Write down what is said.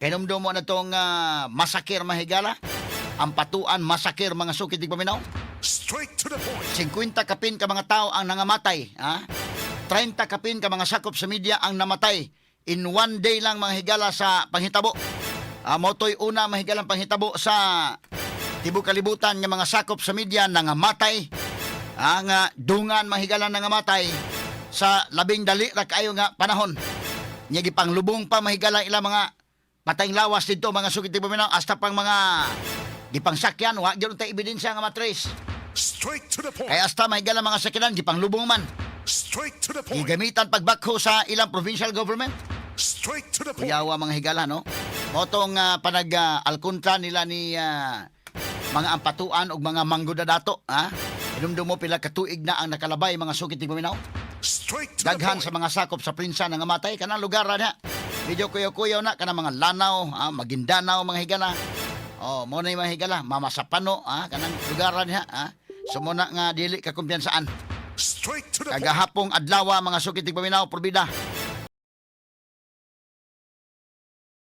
Kinumdum mo na itong masakir mahigala. Ang patuan masakir mga sukit paminaw. Straight to the point. 50 kapin ka mga tao ang nangamatay. 30 kapin ka mga sakop sa media ang namatay. In one day lang mga higala sa panghitabo. Motoy una mahigalang panghitabo sa tibok kalibutan ng mga sakop sa media nangamatay. Ang dungan mahigalang nangamatay sa labing dali ra kayo nga panahon. Nya gipanglubong pa mahigalang ilang mga patayng lawas dito mga sukit paminaw hasta pang mga gipangsakyan wa gyud tay ebidensya nga matrace. Straight to the point. Kaya hasta mahigalang mga sakyanan gipanglubong man. Straight to the point. Gigamitan pagbakho sa ilang provincial government. Straight to the point. Kuyawa mga higala, no? Motong panag-alkunta nila ni mga ampatuan o mga manggudadato, Inumdum mo pila katuig na ang nakalabay mga sukit ni paminaw. Straight to the Daghan point. sa mga sakop sa prinsa nga matay, kanang lugar na. Medyo kuyaw-kuyaw na, kanang mga Lanao, Maguindanao, mga higala. Mo na yung mga higala, Mamasapano, kanang lugar na. Sumuna nga dili ka kumpiyansaan. Straight to the point. Kagahapong adlaw mga sukit ni paminaw, porbida.